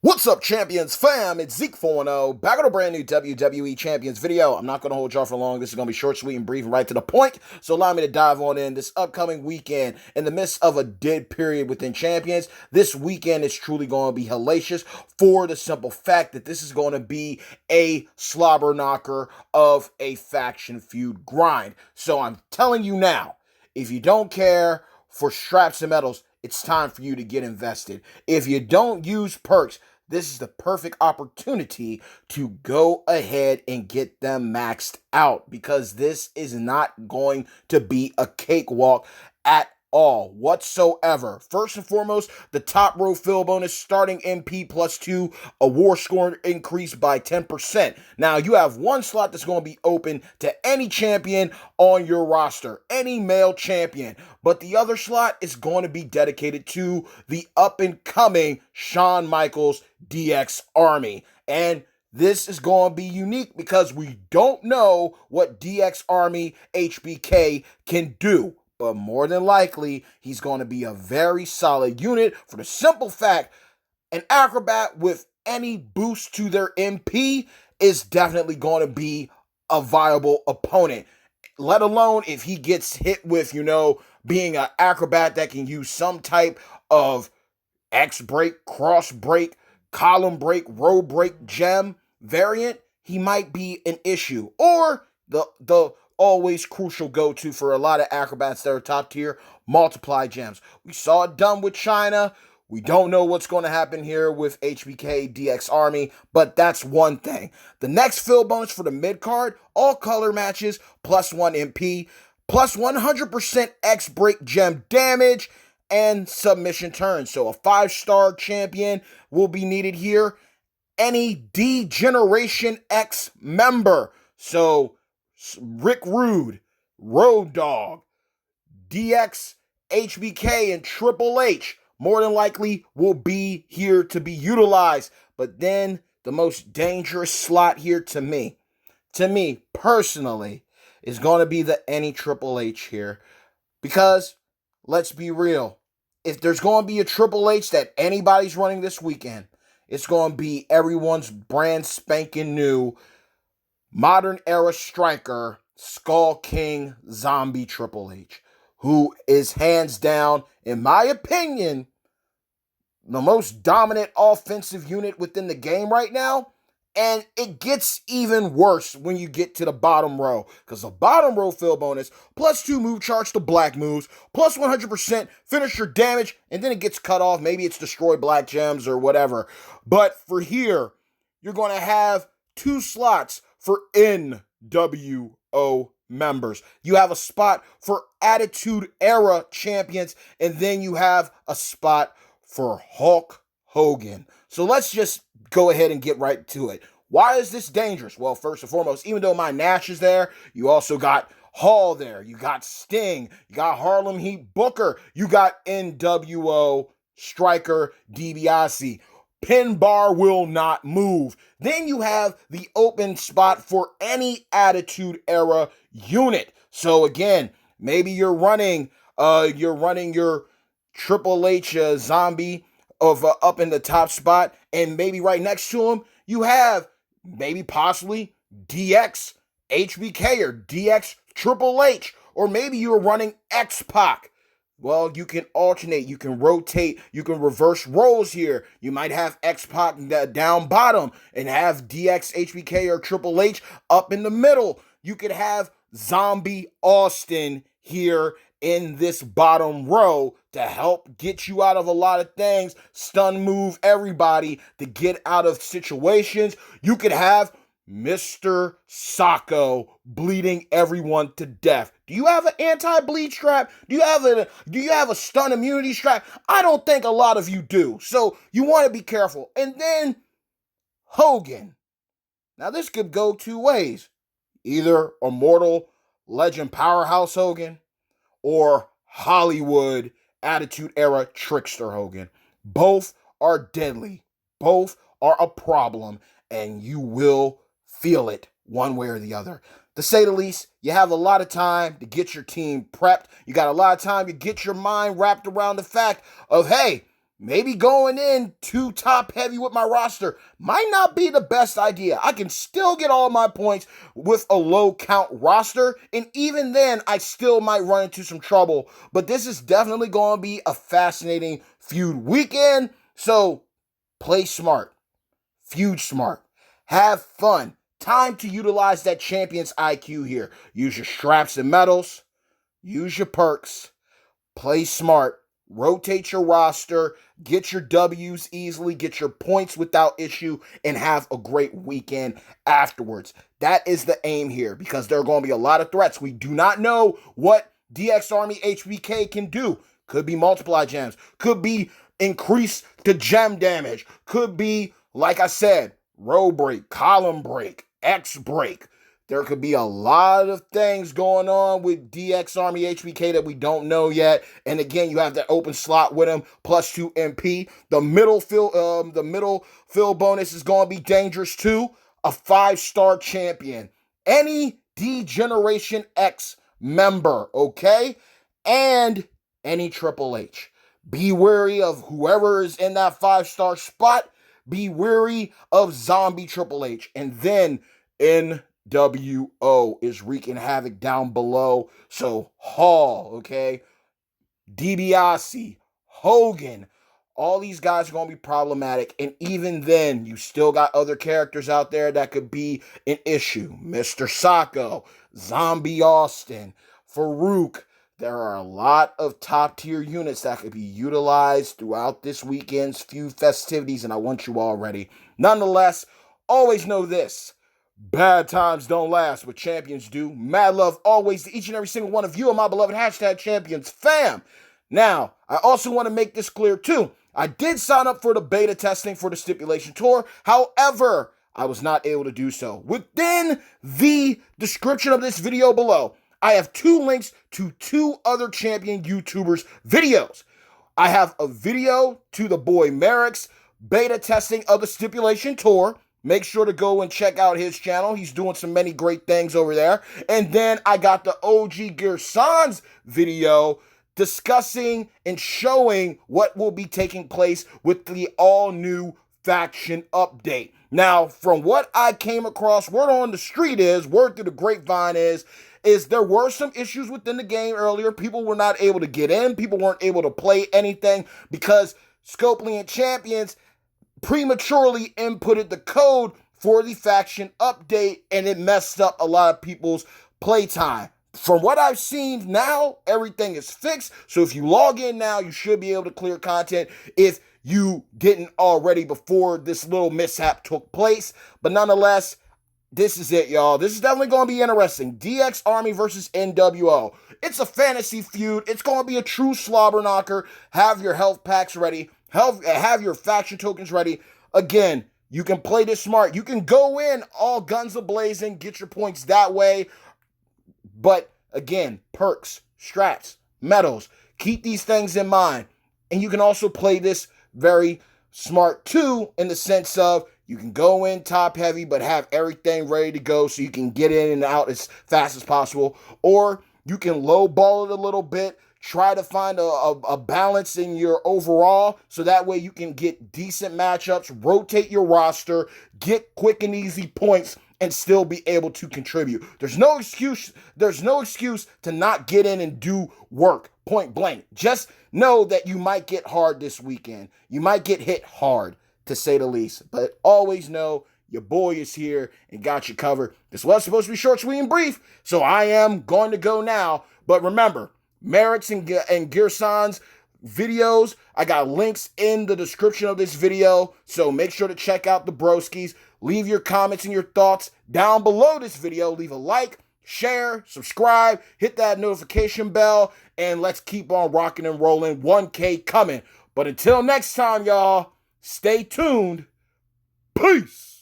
What's up, Champions fam? It's Zeke 410, back with a brand new WWE Champions video. I'm not going to hold y'all for long. This is going to be short, sweet, and brief, and right to the point. So allow me to dive on in this upcoming weekend. In the midst of a dead period within Champions, this weekend is truly going to be hellacious for the simple fact that this is going to be a slobber knocker of a faction feud grind. So I'm telling you now, if you don't care for straps and medals, it's time for you to get invested. If you don't use perks, this is the perfect opportunity to go ahead and get them maxed out, because this is not going to be a cakewalk at all whatsoever. First and foremost, the top row fill bonus starting MP +2, a war score increase by 10%. Now you have one slot that's going to be open to any champion on your roster, any male champion, but the other slot is going to be dedicated to the up and coming Shawn Michaels DX Army. And this is going to be unique because we don't know what DX Army HBK can do. But more than likely, he's going to be a very solid unit for the simple fact an acrobat with any boost to their MP is definitely going to be a viable opponent. Let alone if he gets hit with, being an acrobat that can use some type of X break, cross break, column break, row break, gem variant, he might be an issue. Or the always crucial go-to for a lot of acrobats that are top tier, multiply gems. We saw it done with China. We don't know what's going to happen here with HPKDX Army, but that's one thing. The next fill bonus for the mid-card, all color matches, +1 MP, plus 100% X break gem damage, and submission turns. So a 5-star champion will be needed here. Any D-Generation X member. So Rick Rude, Road Dogg, DX, HBK, and Triple H more than likely will be here to be utilized. But then the most dangerous slot here to me personally, is going to be the any Triple H here. Because, let's be real, if there's going to be a Triple H that anybody's running this weekend, it's going to be everyone's brand spanking new modern era striker, Skull King Zombie Triple H, who is hands down, in my opinion, the most dominant offensive unit within the game right now. And it gets even worse when you get to the bottom row, because the bottom row fill bonus, +2 move charge to black moves, plus 100% finisher damage, and then it gets cut off. Maybe it's destroy black gems or whatever. But for here, you're going to have 2 slots for NWO members. You have a spot for Attitude Era champions, and then you have a spot for Hulk Hogan. So let's just go ahead and get right to it. Why is this dangerous? Well, first and foremost, even though my Nash is there, you also got Hall there. You got Sting. You got Harlem Heat Booker. You got NWO striker DiBiase. Pin bar will not move. Then you have the open spot for any Attitude Era unit. So again, maybe you're running your Triple H zombie of up in the top spot, and maybe right next to him you have maybe possibly DX HBK or DX Triple H, or maybe you're running X-Pac. Well, you can alternate, you can rotate, you can reverse roles here. You might have X-Pac down bottom and have DX HBK or Triple H up in the middle. You could have Zombie Austin here in this bottom row to help get you out of a lot of things, stun move everybody to get out of situations. You could have Mr. Socko bleeding everyone to death. Do you have an anti-bleed strap? Do you have a stun immunity strap? I don't think a lot of you do. So you want to be careful. And then Hogan. Now this could go 2 ways. Either Immortal Legend Powerhouse Hogan or Hollywood Attitude Era Trickster Hogan. Both are deadly. Both are a problem, and you will feel it one way or the other. To say the least, you have a lot of time to get your team prepped. You got a lot of time to get your mind wrapped around the fact of, hey, maybe going in too top heavy with my roster might not be the best idea. I can still get all my points with a low count roster, and even then I still might run into some trouble. But this is definitely going to be a fascinating feud weekend. So play smart, feud smart, have fun. Time to utilize that champion's IQ here. Use your straps and medals, use your perks, play smart, rotate your roster, get your W's easily, get your points without issue, and have a great weekend afterwards. That is the aim here, because there are going to be a lot of threats. We do not know what DX Army HPK can do. Could be multiply gems, could be increase the gem damage, could be, like I said, row break, column break, X break. There could be a lot of things going on with DX Army HPK that we don't know yet. And again, you have that open slot with him, +2 MP. The middle fill bonus is going to be dangerous too. A 5-star champion. Any D-Generation X member, okay? And any Triple H. Be wary of whoever is in that 5-star spot. Be wary of Zombie Triple H. And then NWO is wreaking havoc down below. So Hall, okay? DiBiase, Hogan, all these guys are going to be problematic. And even then, you still got other characters out there that could be an issue. Mr. Sacco, Zombie Austin, Farouk. There are a lot of top-tier units that could be utilized throughout this weekend's few festivities, and I want you all ready. Nonetheless, always know this. Bad times don't last, but champions do. Mad love always to each and every single one of you and my beloved #champions fam. Now, I also want to make this clear too. I did sign up for the beta testing for the stipulation tour. However, I was not able to do so. Within the description of this video below, I have 2 links to 2 other champion YouTubers' videos. I have a video to the boy Merrick's beta testing of the stipulation tour. Make sure to go and check out his channel. He's doing some many great things over there. And then I got the OG Gearsan's video discussing and showing what will be taking place with the all-new faction update. Now, from what I came across, word on the street is, word through the grapevine is there were some issues within the game earlier. People were not able to get in. People weren't able to play anything because Scopely and Champions prematurely inputted the code for the faction update, and it messed up a lot of people's playtime. From what I've seen now, everything is fixed. So if you log in now, you should be able to clear content if you didn't already before this little mishap took place. But nonetheless, this is it, y'all. This is definitely going to be interesting. DX Army versus NWO. It's a fantasy feud. It's going to be a true slobber knocker. Have your health packs ready. Have your faction tokens ready. Again, you can play this smart. You can go in all guns a-blazing, get your points that way. But again, perks, strats, medals. Keep these things in mind. And you can also play this very smart too, in the sense of you can go in top heavy, but have everything ready to go so you can get in and out as fast as possible. Or you can low ball it a little bit, try to find a balance in your overall so that way you can get decent matchups, rotate your roster, get quick and easy points, and still be able to contribute. There's no excuse to not get in and do work, point blank. Just know that you might get hard this weekend. You might get hit hard, to say the least. But always know your boy is here and got you covered. This was supposed to be short, sweet, and brief, so I am going to go now. But remember, Merrick's and Gearsan's videos, I got links in the description of this video, so make sure to check out the broskies. Leave your comments and your thoughts down below this video. Leave a like, share, subscribe, hit that notification bell, and let's keep on rocking and rolling. 1K coming. But until next time, y'all, stay tuned. Peace.